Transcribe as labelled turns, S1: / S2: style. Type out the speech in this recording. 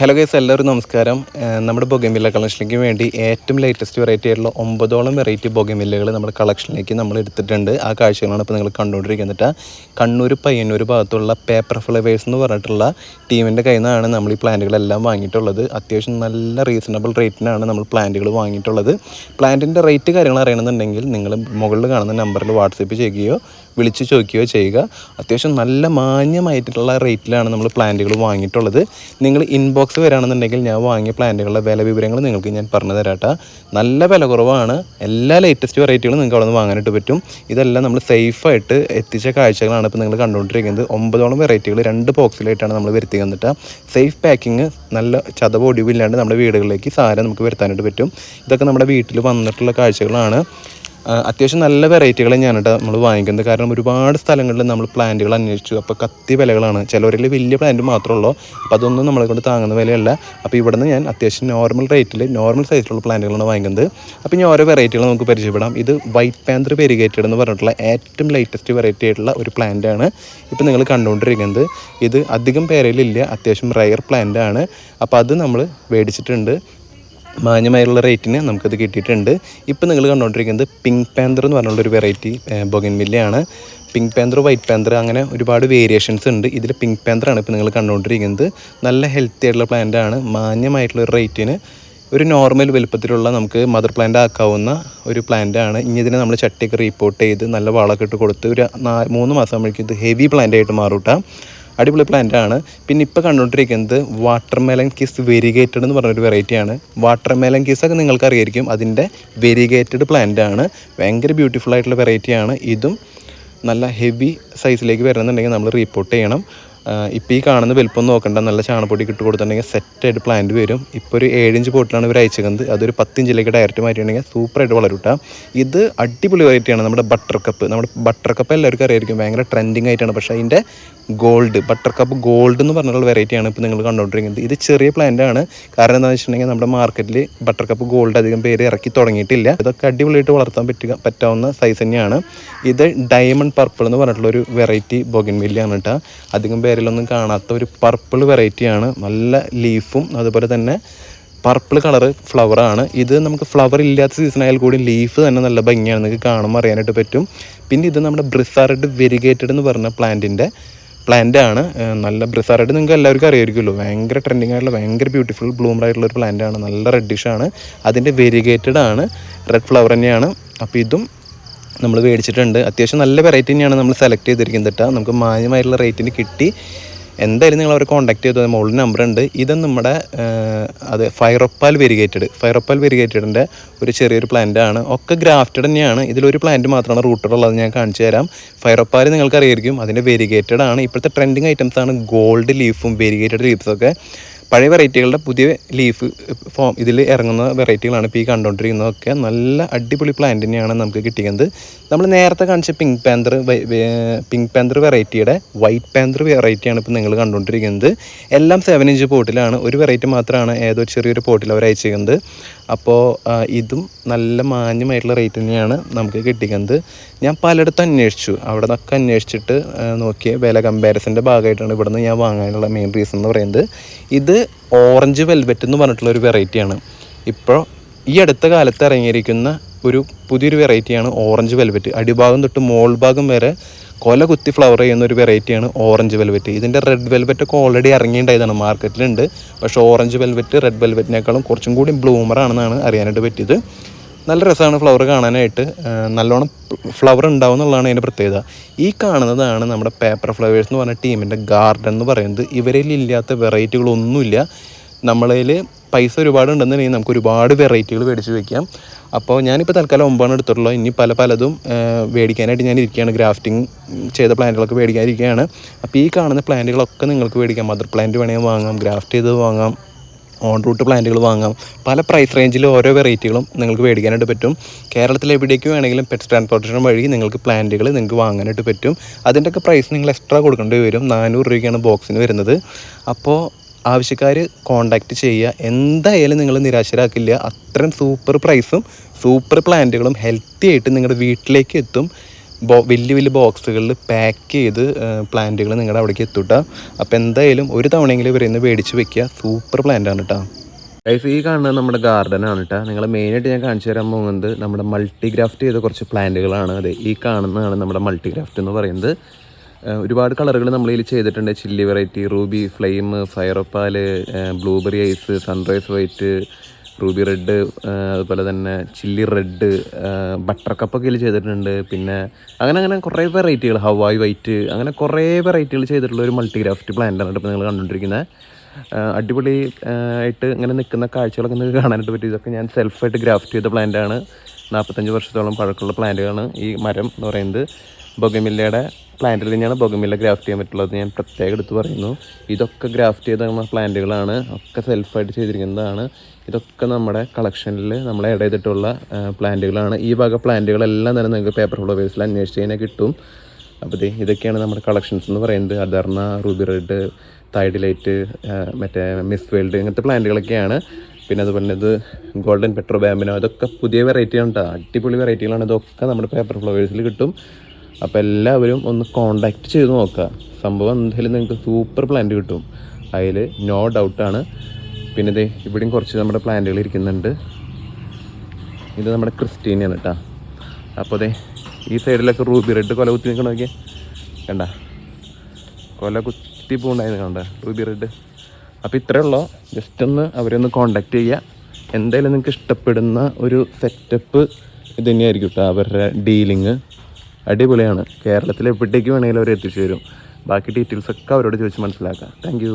S1: Hello guys, എല്ലാവരും നമസ്കാരം. നമ്മുടെ ബൊഗൻവില്ല കളക്ഷനിലേക്ക് വേണ്ടി ഏറ്റവും ലേറ്റസ്റ്റ് വെറൈറ്റി ആയിട്ടുള്ള 9ഓളം വെറൈറ്റി ബൊഗൻവില്ലകൾ നമ്മുടെ കളക്ഷനിലേക്ക് നമ്മൾ എടുത്തിട്ടുണ്ട്. ആ കാഴ്ചകളാണ് ഇപ്പോൾ നിങ്ങൾ കണ്ടുകൊണ്ടിരിക്കുന്നത്. കണ്ണൂർ പയ്യന്നൂർ ഭാഗത്തുള്ള പേപ്പർ ഫ്ലവേഴ്സ് എന്ന് പറഞ്ഞിട്ടുള്ള ടീമിൻ്റെ കയ്യിൽ നിന്നാണ് നമ്മൾ ഈ പ്ലാന്റുകളെല്ലാം വാങ്ങിയിട്ടുള്ളത്. അത്യാവശ്യം നല്ല റീസണബിൾ റേറ്റിനാണ് നമ്മൾ പ്ലാന്റുകൾ വാങ്ങിയിട്ടുള്ളത്. പ്ലാന്റിൻ്റെ റേറ്റ് കാര്യങ്ങൾ അറിയണമെന്നുണ്ടെങ്കിൽ നിങ്ങൾ മുകളിൽ കാണുന്ന നമ്പറിൽ വാട്സപ്പ് ചെയ്യുകയോ വിളിച്ച് ചോദിക്കുകയോ ചെയ്യുക. അത്യാവശ്യം നല്ല മാന്യമായിട്ടുള്ള റേറ്റിലാണ് നമ്മൾ പ്ലാന്റുകൾ വാങ്ങിയിട്ടുള്ളത്. നിങ്ങൾ ഇൻബോക്സ് വരികയാണെന്നുണ്ടെങ്കിൽ ഞാൻ വാങ്ങിയ പ്ലാന്റുകളുടെ വില വിവരങ്ങൾ നിങ്ങൾക്ക് ഞാൻ പറഞ്ഞു തരാം. നല്ല വില കുറവാണ്. എല്ലാ ലേറ്റസ്റ്റ് വെറൈറ്റികളും നിങ്ങൾക്ക് അവിടെ നിന്ന് വാങ്ങാനായിട്ട് പറ്റും. ഇതെല്ലാം നമ്മൾ സേഫായിട്ട് എത്തിച്ച കാഴ്ചകളാണ് ഇപ്പോൾ നിങ്ങൾ കണ്ടുകൊണ്ടിരിക്കുന്നത്. 9ഓളം വെറൈറ്റികൾ 2 ബോക്സിലായിട്ടാണ് നമ്മൾ വരുത്തി തന്നിട്ട് സേഫ് പാക്കിങ്, നല്ല ചതവ് ഒടിവില്ലാണ്ട് നമ്മുടെ വീടുകളിലേക്ക് സാധനം നമുക്ക് വരുത്താനായിട്ട് പറ്റും. ഇതൊക്കെ നമ്മുടെ വീട്ടിൽ വന്നിട്ടുള്ള കാഴ്ചകളാണ്. അത്യാവശ്യം നല്ല വെറൈറ്റികൾ തന്നെയാണ് നമ്മൾ വാങ്ങിക്കുന്നത്. കാരണം ഒരുപാട് സ്ഥലങ്ങളിൽ നമ്മൾ പ്ലാന്റുകൾ അന്വേഷിച്ചു. അപ്പോൾ കത്തി വിലകളാണ്. ചിലവരിൽ വലിയ പ്ലാന്റ് മാത്രമേ ഉള്ളൂ. അപ്പോൾ അതൊന്നും നമ്മളെ കൊണ്ട് താങ്ങുന്ന വിലയല്ല. അപ്പോൾ ഇവിടെ നിന്ന് ഞാൻ അത്യാവശ്യം നോർമൽ റേറ്റിൽ നോർമൽ സൈസിലുള്ള പ്ലാന്റുകളാണ് വാങ്ങിക്കുന്നത്. അപ്പോൾ ഇനി ഓരോ വെറൈറ്റികൾ നമുക്ക് പരിചയപ്പെടാം. ഇത് വൈറ്റ് പാന്തർ വെരിഗേറ്റഡ് എന്ന് പറഞ്ഞിട്ടുള്ള ഏറ്റവും ലേറ്റസ്റ്റ് വെറൈറ്റി ആയിട്ടുള്ള ഒരു പ്ലാന്റാണ് ഇപ്പോൾ നിങ്ങൾ കണ്ടുകൊണ്ടിരിക്കുന്നത്. ഇത് അധികം പേരയിലില്ല, അത്യാവശ്യം റയർ പ്ലാന്റാണ്. അപ്പോൾ അത് നമ്മൾ മേടിച്ചിട്ടുണ്ട്. മാന്യമായുള്ള റേറ്റിന് നമുക്കത് കിട്ടിയിട്ടുണ്ട്. ഇപ്പോൾ നിങ്ങൾ കണ്ടുകൊണ്ടിരിക്കുന്നത് പിങ്ക് പാന്തർ എന്ന് പറഞ്ഞുള്ളൊരു വെറൈറ്റി ബൊഗൻവില്ലയാണ്. പിങ്ക് പാന്തർ, വൈറ്റ് പാന്തർ, അങ്ങനെ ഒരുപാട് വേരിയേഷൻസ് ഉണ്ട്. ഇതിൽ പിങ്ക് പാന്തറാണ് ഇപ്പോൾ നിങ്ങൾ കണ്ടുകൊണ്ടിരിക്കുന്നത്. നല്ല ഹെൽത്തി ആയിട്ടുള്ള പ്ലാന്റാണ്. മാന്യമായിട്ടുള്ള ഒരു റേറ്റിന് ഒരു നോർമൽ വലുപ്പത്തിലുള്ള നമുക്ക് മദർ പ്ലാന്റ് ആക്കാവുന്ന ഒരു പ്ലാന്റാണ്. ഇനി ഇതിനെ നമ്മൾ ചട്ടിയൊക്കെ റീപ്പോർട്ട് ചെയ്ത് നല്ല വളമൊക്കെ ഇട്ട് കൊടുത്ത് ഒരു 3 മാസം ആകുമ്പോഴേക്കും ഇത് ഹെവി പ്ലാന്റ് ആയിട്ട് മാറൂട്ടാം. അടിപൊളി പ്ലാന്റാണ്. പിന്നെ ഇപ്പോൾ കണ്ടുകൊണ്ടിരിക്കുന്നത് വാട്ടർമെലൻ കിസ് വെരിഗേറ്റഡ് എന്ന് പറഞ്ഞൊരു വെറൈറ്റിയാണ്. വാട്ടർമെലൻ കിസ്സൊക്കെ നിങ്ങൾക്ക് അറിയായിരിക്കും. അതിൻ്റെ വെരിഗേറ്റഡ് പ്ലാന്റാണ്. ഭയങ്കര ബ്യൂട്ടിഫുൾ ആയിട്ടുള്ള വെറൈറ്റിയാണ്. ഇതും നല്ല ഹെവി സൈസിലേക്ക് വരണമെന്നുണ്ടെങ്കിൽ നമ്മൾ റീപ്പോർട്ട് ചെയ്യണം. ഇപ്പോൾ ഈ കാണുന്ന വലുപ്പം നോക്കണ്ട, നല്ല ചാണപ്പൊടി ഇട്ട് കൊടുത്തിട്ടുണ്ടെങ്കിൽ സെറ്റായിട്ട് പ്ലാന്റ് വരും. ഇപ്പോൾ ഒരു 7 ഇഞ്ച് പോട്ടിലാണ് ഇവർ അയച്ചത്. അതൊരു 10 ഇഞ്ചിലേക്ക് ഡയറക്റ്റ് മാറ്റിയിട്ടുണ്ടെങ്കിൽ സൂപ്പറായിട്ട് വളരൂട്ടാം. ഇത് അടിപൊളി വെറൈറ്റിയാണ്. നമ്മുടെ ബട്ടർ കപ്പ് എല്ലാവർക്കും അറിയായിരിക്കും. ഭയങ്കര ട്രെൻഡിങ് ആയിട്ടാണ്. പക്ഷേ അതിൻ്റെ ബട്ടർ കപ്പ് ഗോൾഡ് എന്ന് പറഞ്ഞിട്ടുള്ള വെറൈറ്റിയാണ് ഇപ്പോൾ നിങ്ങൾ കണ്ടുകൊണ്ടിരിക്കുന്നത്. ഇത് ചെറിയ പ്ലാന്റ് ആണ്. കാരണം എന്താണെന്ന് വെച്ചിട്ടുണ്ടെങ്കിൽ നമ്മുടെ മാർക്കറ്റിൽ ബട്ടർ കപ്പ് ഗോൾഡ് അധികം പേര് ഇറക്കി തുടങ്ങിയിട്ടില്ല. ഇതൊക്കെ അടിപൊളിയായിട്ട് വളർത്താൻ പറ്റാവുന്ന സൈസ് തന്നെയാണ്. ഇത് ഡയമണ്ട് പർപ്പിൾ എന്ന് പറഞ്ഞിട്ടുള്ളൊരു വെറൈറ്റി ബൊഗൻവില്ലയാണ് കേട്ടോ. അധികം പേരിലൊന്നും കാണാത്ത ഒരു പർപ്പിൾ വെറൈറ്റിയാണ്. നല്ല ലീഫും അതുപോലെ തന്നെ പർപ്പിൾ കളറ് ഫ്ലവറാണ്. ഇത് നമുക്ക് ഫ്ലവർ ഇല്ലാത്ത സീസൺ ആയാൽ കൂടി ലീഫ് തന്നെ നല്ല ഭംഗിയാണ്, നിങ്ങൾക്ക് കാണുമ്പോൾ അറിയാനായിട്ട് പറ്റും. പിന്നെ ഇത് നമ്മുടെ ബ്രിസാർഡ് വെരിഗേറ്റഡ് എന്ന് പറഞ്ഞ പ്ലാന്റാണ്. നല്ല ബ്രിസാർഡ് നിങ്ങൾക്ക് എല്ലാവർക്കും അറിയായിരിക്കുമല്ലോ. ഭയങ്കര ട്രെൻഡിങ് ആയിട്ടുള്ള ഭയങ്കര ബ്യൂട്ടിഫുൾ ബ്ലൂമർ ആയിട്ടുള്ള ഒരു പ്ലാന്റാണ്. നല്ല റെഡിഷാണ്. അതിൻ്റെ വെരിഗേറ്റഡ് ആണ്, റെഡ് ഫ്ലവർ തന്നെയാണ്. അപ്പോൾ ഇതും നമ്മൾ മേടിച്ചിട്ടുണ്ട്. അത്യാവശ്യം നല്ല വെറൈറ്റി തന്നെയാണ് നമ്മൾ സെലക്ട് ചെയ്തിരിക്കുന്നത് കേട്ടോ. നമുക്ക് മാന്യമായിട്ടുള്ള റേറ്റിന് കിട്ടി. എന്തായാലും നിങ്ങൾ അവരെ കോൺടാക്ട് ചെയ്തത് മുകളിൽ നമ്പർ ഉണ്ട്. ഇത് നമ്മുടെ ഫൈറോപ്പാൽ വെരിഗേറ്റഡിൻ്റെ ഒരു ചെറിയൊരു പ്ലാന്റാണ്. ഒക്കെ ഗ്രാഫ്റ്റഡ് തന്നെയാണ്. ഇതിലൊരു പ്ലാന്റ് മാത്രമാണ് റൂട്ടറുള്ളത്. ഞാൻ കാണിച്ചു തരാം. ഫൈറോപ്പാൽ നിങ്ങൾക്ക് അറിയായിരിക്കും. അതിൻ്റെ വെരിഗേറ്റഡ് ആണ്. ഇപ്പോഴത്തെ ട്രെൻഡിങ് ഐറ്റംസാണ് ഗോൾഡ് ലീഫും വെരിഗേറ്റഡ് ലീഫ്സൊക്കെ. പഴയ വെറൈറ്റികളുടെ പുതിയ ലീഫ് ഫോം ഇതിൽ ഇറങ്ങുന്ന വെറൈറ്റികളാണ് ഇപ്പോൾ ഈ കണ്ടുകൊണ്ടിരിക്കുന്നതൊക്കെ. നല്ല അടിപൊളി പ്ലാന്റ് തന്നെയാണ് നമുക്ക് കിട്ടിയത്. നമ്മൾ നേരത്തെ കാണിച്ച പിങ്ക് പാന്തർ വെറൈറ്റിയുടെ വൈറ്റ് പാന്തർ വെറൈറ്റിയാണ് ഇപ്പോൾ നിങ്ങൾ കണ്ടുകൊണ്ടിരിക്കുന്നത്. എല്ലാം 7 ഇഞ്ച് പോട്ടിലാണ്. ഒരു വെറൈറ്റി മാത്രമാണ് ഏതോ ചെറിയൊരു പോട്ടിൽ അവർ അയച്ചിരിക്കുന്നത്. അപ്പോൾ ഇതും നല്ല മാന്യമായിട്ടുള്ള റേറ്റ് തന്നെയാണ് നമുക്ക് കിട്ടിക്കുന്നത്. ഞാൻ പലയിടത്തും അന്വേഷിച്ചു. അവിടെ നിന്നൊക്കെ അന്വേഷിച്ചിട്ട് നോക്കിയ വില കമ്പാരിസൻ്റെ ഭാഗമായിട്ടാണ് ഇവിടെ നിന്ന് ഞാൻ വാങ്ങാനുള്ള മെയിൻ റീസൺ എന്ന് പറയുന്നത്. ഇത് ഓറഞ്ച് വെൽവെറ്റ് എന്ന് പറഞ്ഞിട്ടുള്ള ഒരു വെറൈറ്റിയാണ്. ഇപ്പോൾ ഈ അടുത്ത കാലത്ത് ഇറങ്ങിയിരിക്കുന്ന ഒരു പുതിയൊരു വെറൈറ്റിയാണ് ഓറഞ്ച് വെൽവെറ്റ്. അടിഭാഗം തൊട്ട് മോൾ ഭാഗം വരെ കൊല കുത്തി ഫ്ലവർ ചെയ്യുന്ന ഒരു വെറൈറ്റിയാണ് ഓറഞ്ച് വെൽവെറ്റ്. ഇതിൻ്റെ റെഡ് വെൽവെറ്റൊക്കെ ഓൾറെഡി ഇറങ്ങിയിട്ടുണ്ടായതാണ്, മാർക്കറ്റിലുണ്ട്. പക്ഷേ ഓറഞ്ച് വെൽവെറ്റ് റെഡ് വെൽവെറ്റിനേക്കാളും കുറച്ചും കൂടി ബ്ലൂമറാണെന്നാണ് അറിയാനായിട്ട് പറ്റിയത്. നല്ല രസമാണ് ഫ്ലവർ കാണാനായിട്ട്. നല്ലോണം ഫ്ലവർ ഉണ്ടാവും എന്നുള്ളതാണ് അതിൻ്റെ പ്രത്യേകത. ഈ കാണുന്നതാണ് നമ്മുടെ പേപ്പർ ഫ്ലവേഴ്സ് എന്ന് പറഞ്ഞ ടീമിൻ്റെ ഗാർഡൻ എന്ന് പറയുന്നത്. ഇവരിൽ ഇല്ലാത്ത വെറൈറ്റികളൊന്നുമില്ല. നമ്മളതിൽ പൈസ ഒരുപാടുണ്ടെന്നുണ്ടെങ്കിൽ നമുക്ക് ഒരുപാട് വെറൈറ്റികൾ മേടിച്ച് വയ്ക്കാം. അപ്പോൾ ഞാനിപ്പോൾ തൽക്കാലം 9 എടുത്തിട്ടുള്ളൂ. ഇനി പലതും മേടിക്കാനായിട്ട് ഞാൻ ഇരിക്കുകയാണ്. ഗ്രാഫ്റ്റിംഗ് ചെയ്ത പ്ലാന്റുകളൊക്കെ മേടിക്കാനിരിക്കുകയാണ്. അപ്പോൾ ഈ കാണുന്ന പ്ലാന്റുകളൊക്കെ നിങ്ങൾക്ക് മേടിക്കാം. മദർ പ്ലാന്റ് വേണമെങ്കിൽ വാങ്ങാം, ഗ്രാഫ്റ്റ് ചെയ്ത് വാങ്ങാം, ഓൺ റൂട്ട് പ്ലാന്റുകൾ വാങ്ങാം. പല പ്രൈസ് റേഞ്ചിൽ ഓരോ വെറൈറ്റികളും നിങ്ങൾക്ക് മേടിക്കാനായിട്ട് പറ്റും. കേരളത്തിൽ എവിടേക്ക് വേണമെങ്കിലും പെറ്റ് ട്രാൻസ്പോർട്ടേഷൻ വഴി നിങ്ങൾക്ക് പ്ലാന്റുകൾ നിങ്ങൾക്ക് വാങ്ങാനായിട്ട് പറ്റും. അതിൻ്റെയൊക്കെ പ്രൈസ് നിങ്ങൾ എക്സ്ട്രാ കൊടുക്കേണ്ടി വരും. 400 രൂപയ്ക്കാണ് ബോക്സിന് വരുന്നത്. അപ്പോൾ ആവശ്യക്കാർ കോൺടാക്റ്റ് ചെയ്യുക. എന്തായാലും നിങ്ങൾ നിരാശരാക്കില്ല. അത്രയും സൂപ്പർ പ്രൈസും സൂപ്പർ പ്ലാന്റുകളും ഹെൽത്തി ആയിട്ട് നിങ്ങളുടെ വീട്ടിലേക്ക് എത്തും. വലിയ വലിയ ബോക്സുകളിൽ പാക്ക് ചെയ്ത് പ്ലാന്റുകൾ നിങ്ങളുടെ അവിടേക്ക് എത്തൂട്ടാ. അപ്പോൾ എന്തായാലും ഒരു തവണയെങ്കിലും ഇവരെ നിന്ന് മേടിച്ച് വെക്കുക. സൂപ്പർ പ്ലാന്റാണ് കേട്ടോ. ഗൈസ്, ഈ കാണുന്നത് നമ്മുടെ ഗാർഡനാണ് കേട്ടോ. നിങ്ങൾ മെയിനായിട്ട് ഞാൻ കാണിച്ചു തരാൻ പോകുന്നത് നമ്മുടെ മൾട്ടിഗ്രാഫ്റ്റ് ചെയ്ത കുറച്ച് പ്ലാന്റുകളാണ്. അതെ, ഈ കാണുന്നതാണ് നമ്മുടെ മൾട്ടിഗ്രാഫ്റ്റ് എന്ന് പറയുന്നത്. ഒരുപാട് കളറുകൾ നമ്മളിതിൽ ചെയ്തിട്ടുണ്ട്. Chilli variety, ruby flame, fire opal, blueberry ice, sunrise white, ruby red, അതുപോലെ തന്നെ ചില്ലി റെഡ്, ബട്ടർ കപ്പൊക്കെ ഇതിൽ ചെയ്തിട്ടുണ്ട്. പിന്നെ അങ്ങനെ കുറേ വെറൈറ്റികൾ, ഹവായ് വൈറ്റ്, അങ്ങനെ കുറേ വെറൈറ്റികൾ ചെയ്തിട്ടുള്ള ഒരു മൾട്ടിഗ്രാഫ്റ്റ് പ്ലാന്റാണ് ഇപ്പോൾ നിങ്ങൾ കണ്ടുകൊണ്ടിരിക്കുന്നത്. അടിപൊളി ആയിട്ട് ഇങ്ങനെ നിൽക്കുന്ന കാഴ്ചകളൊക്കെ നിങ്ങൾക്ക് കാണാനായിട്ട് പറ്റും. ഇതൊക്കെ ഞാൻ സെൽഫായിട്ട് ഗ്രാഫ്റ്റ് ചെയ്ത പ്ലാന്റാണ്. 45 വർഷത്തോളം പഴക്കമുള്ള പ്ലാന്റുകളാണ് ഈ മരം എന്ന് പറയുന്നത്. ബൊഗൻവില്ലയുടെ പ്ലാന്റിൽ തന്നെയാണ് ബൊഗൻവില്ല ഗ്രാഫ്റ്റ് ചെയ്യാൻ പറ്റുള്ളത്. ഞാൻ പ്രത്യേകം എടുത്ത് പറയുന്നു. ഇതൊക്കെ ഗ്രാഫ്റ്റ് ചെയ്ത പ്ലാന്റുകളാണ്, ഒക്കെ സെൽഫായിട്ട് ചെയ്തിരിക്കുന്നതാണ്. ഇതൊക്കെ നമ്മുടെ കളക്ഷനിൽ നമ്മൾ ആഡ് ചെയ്തിട്ടുള്ള പ്ലാന്റുകളാണ്. ഈ വക പ്ലാന്റുകളെല്ലാം തന്നെ നിങ്ങൾക്ക് പേപ്പർ ഫ്ലവേഴ്സിൽ അന്വേഷിച്ച് കഴിഞ്ഞാൽ കിട്ടും. അപ്പോൾ ഇതൊക്കെയാണ് നമ്മുടെ കളക്ഷൻസ് എന്ന് പറയുന്നത്. അദർണ, റൂബി റെഡ്, തൈഡിലൈറ്റ്, മറ്റേ മിസ് വേൾഡ്, ഇങ്ങനത്തെ പ്ലാന്റുകളൊക്കെയാണ്. പിന്നെ അതുപോലെ ഇത് ഗോൾഡൻ പെട്രോ ബാമ്പിനോ, ഇതൊക്കെ പുതിയ വെറൈറ്റിയാണ് കേട്ടോ. അടിപൊളി വെറൈറ്റികളാണ്. ഇതൊക്കെ നമ്മുടെ പേപ്പർ ഫ്ലവേഴ്സിൽ കിട്ടും. അപ്പോൾ എല്ലാവരും ഒന്ന് കോണ്ടാക്ട് ചെയ്ത് നോക്കുക. സംഭവം എന്തായാലും നിങ്ങൾക്ക് സൂപ്പർ പ്ലാന്റ് കിട്ടും, അതിൽ നോ ഡൗട്ടാണ്. പിന്നെ ഇവിടെയും കുറച്ച് നമ്മുടെ പ്ലാന്റുകൾ ഇരിക്കുന്നുണ്ട്. ഇത് നമ്മുടെ ക്രിസ്റ്റീനയാണ് കേട്ടോ. അപ്പോൾ ഈ സൈഡിലൊക്കെ റൂബി റെഡ് കൊല കുത്തി നിൽക്കണമൊക്കെ കണ്ട, കൊല കുത്തി പൂണ്ടായിരുന്നു കണ്ട റൂബി റെഡ്. അപ്പോൾ ഇത്രയേ ഉള്ളൂ. ജസ്റ്റ് ഒന്ന് അവരെ ഒന്ന് കോണ്ടാക്ട് ചെയ്യുക. എന്തായാലും നിങ്ങൾക്ക് ഇഷ്ടപ്പെടുന്ന ഒരു സെറ്റപ്പ് ഇത് തന്നെയായിരിക്കും കേട്ടോ. അവരുടെ ഡീലിങ് അടിപൊളിയാണ്. കേരളത്തിൽ എവിടേക്ക് വേണമെങ്കിലും അവർ എത്തിച്ചു തരും. ബാക്കി ഡീറ്റെയിൽസൊക്കെ അവരോട് ചോദിച്ച് മനസ്സിലാക്കാം. താങ്ക്